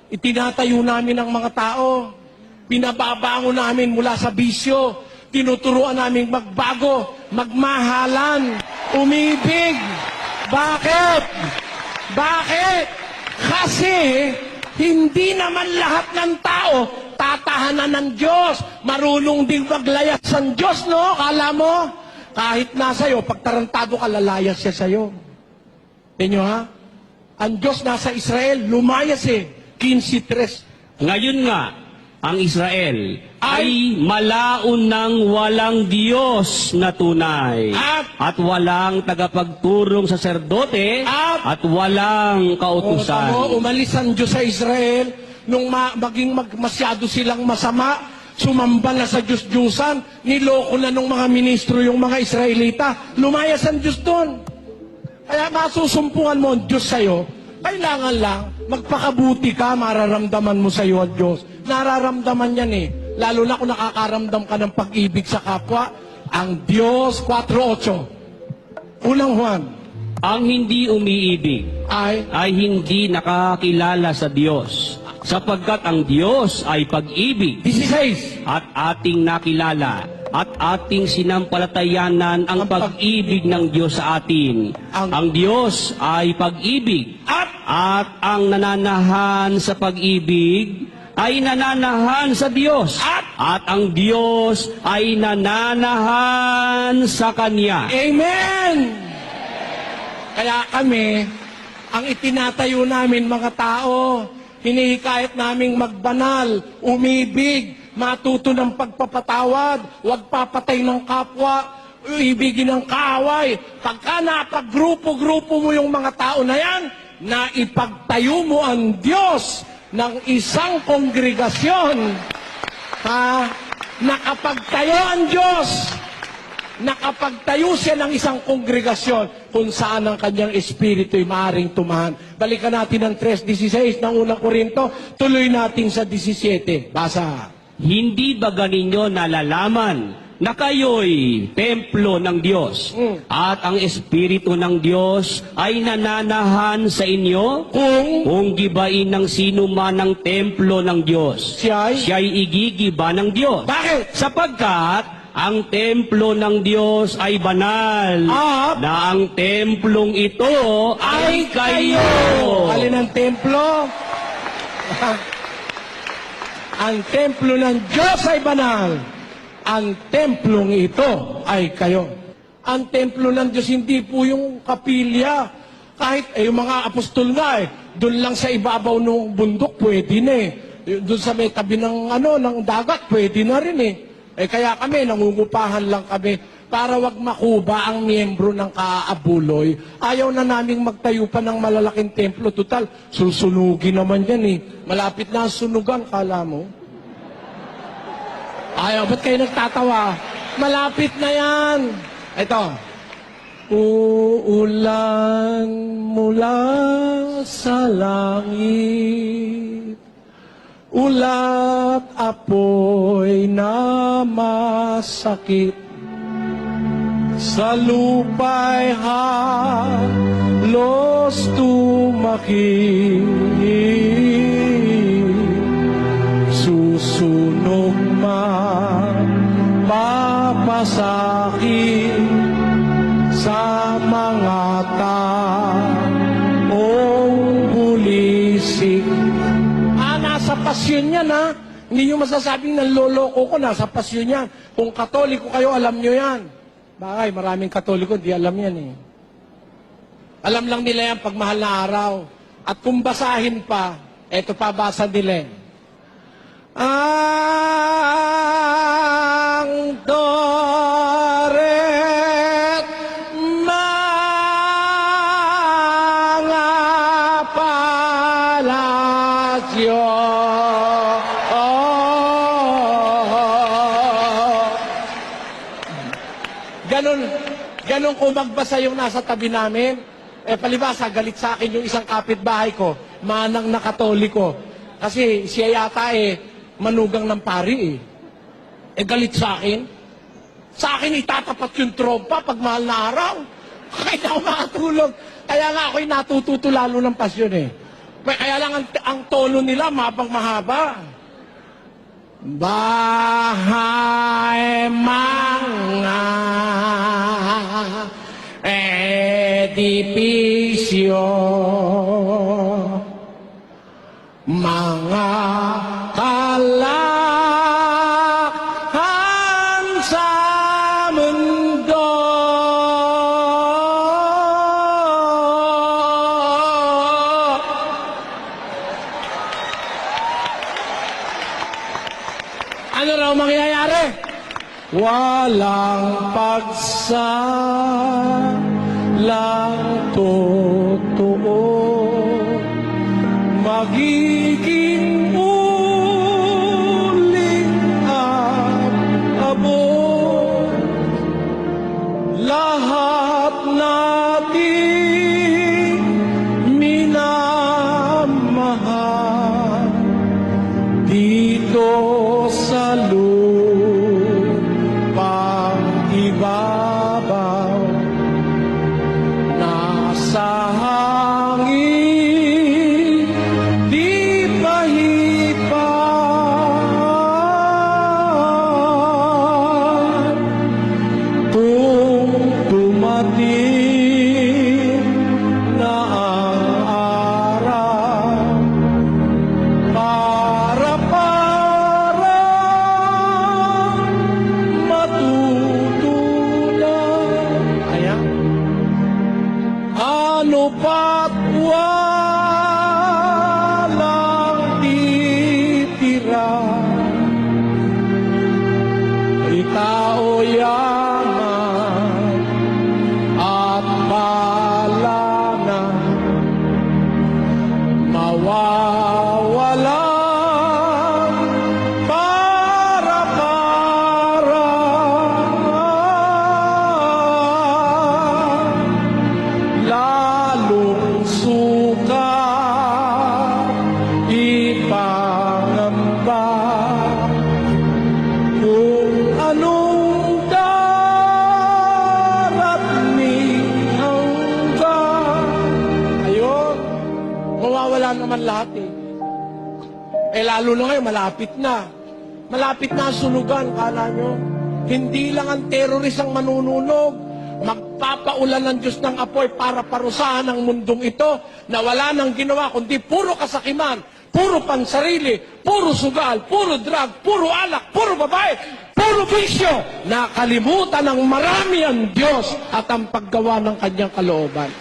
Itinatayo namin ang mga tao. Pinababango namin mula sa bisyo. Tinuturuan namin magbago, magmahalan, umibig. Bakit? Bakit? Kasi hindi naman lahat ng tao tatahanan ng Diyos. Marunong din maglayas ang Diyos, no? Kala mo? Kahit nasa iyo, pag tarantado ka, lalayas siya sa iyo. Tingnan ha? Ang Diyos nasa Israel, lumayas 15:3. Ngayon nga, ang Israel ay malaon ng walang Diyos na tunay at walang tagapagturong saserdote at walang kautusan. Umalis ang Diyos sa Israel nung masyado silang masama, sumamba na sa Diyos-Diyusan, niloko na ng mga ministro yung mga Israelita, lumayas ang Diyos doon. Kaya masusumpungan mo ang Diyos sa'yo, kailangan lang, magpakabuti ka, mararamdaman mo sa iyo ang Diyos. Nararamdaman yan Lalo na kung nakakaramdam ka ng pag-ibig sa kapwa. Ang Diyos, 4:8. Unang Juan. Ang hindi umiibig ay hindi nakakilala sa Diyos, sapagkat ang Diyos ay pag-ibig. 16. At ating nakilala at ating sinampalatayanan ang pag-ibig ng Diyos sa atin. Ang Diyos ay pag-ibig. At ang nananahan sa pag-ibig ay nananahan sa Diyos. At ang Diyos ay nananahan sa Kanya. Amen! Kaya kami, ang itinatayo namin mga tao, hinihikayat naming magbanal, umibig, matuto ng pagpapatawad, huwag papatay ng kapwa, ibigin ng kaaway. Pagka napag-grupo-grupo mo yung mga tao na yan, na ipagtayo mo ang Diyos ng isang kongregasyon. Nakapagtayo ang Diyos. Nakapagtayo siya ng isang kongregasyon kung saan ang kanyang espiritu ay maaaring tumahan. Balikan natin ang 3:16 ng unang Korinto. Tuloy natin sa 17. Basa. Hindi ba ganinyo nalalaman na kayo'y templo ng Diyos at ang Espiritu ng Diyos ay nananahan sa inyo kung gibain ng sino man ang templo ng Diyos, siya'y igigiba ng Diyos. Bakit? Sapagkat ang templo ng Diyos ay banal, na ang templong ito ay kayo. Alin ang templo? Ang templo ng Diyos ay banal. Ang templong ito ay kayo. Ang templo ng Diyos hindi po yung kapilya. Kahit yung mga apostol nga doon lang sa ibabaw ng bundok pwede na Doon sa may tabi ng ng dagat pwede na rin kaya kami nangungupahan lang kami para wag makuba ang miyembro ng Kaabuloy. Ayaw na naming magtayo pa ng malalaking templo. Total, susunugin naman yan Malapit na ang sunugan, kala mo? Ayaw, ba't kayo nagtatawa? Malapit na yan. Ito. Uulan mula sa langit, ulat apoy na masakit, sa lupa'y halos tumakip, susunog man papasakit sa mga taong bulisik. Nasa pasyon yan Hindi nyo masasabing nanloloko ko, nasa pasyon yan. Kung Katoliko kayo, alam nyo yan. Bakay, maraming Katoliko, di alam yan Alam lang nila yan pag mahal na araw. At kung basahin pa, eto pa basa nila ang doret mga palasyo. Ganon kung magbasa yung nasa tabi namin, palibasa, galit sa akin yung isang kapitbahay ko, manang na Katoliko. Kasi siya yata manugang ng pari galit sa akin. Sa akin itatapat yung trompa pag mahal na araw. Kahit ako makatulog. Kaya nga ako'y natututo lalo ng pasyon Kaya lang ang tono nila mahaba. Bahay mga edipisyo, mga kalakhan sa mundo. Ano raw mangyayari? Walang pagsalang totoo, magiging uling at abot. Lahat natin minamahal dito sa lupang ibabaw, nasa hangin di pahipan. Kung dumating na ang araw para matutunan, ayan, ano ba't walang titira? Ay tao yaman at palana, mawawalan para-para. Lalong suka ipangamba kung anong darating hanggang. Ayun, mawawala naman lahat eh. Lalo na ngayon, malapit na. Malapit na ang sunugan, kala nyo. Hindi lang ang terorist ang manununog. Magpapaulan ng Diyos ng apoy para parusahan ang mundong ito na wala nang ginawa kundi puro kasakiman, puro pansarili, puro sugal, puro drug, puro alak, puro babae, puro bisyo. Nakalimutan ng marami ang Diyos at ang paggawa ng kanyang kalooban.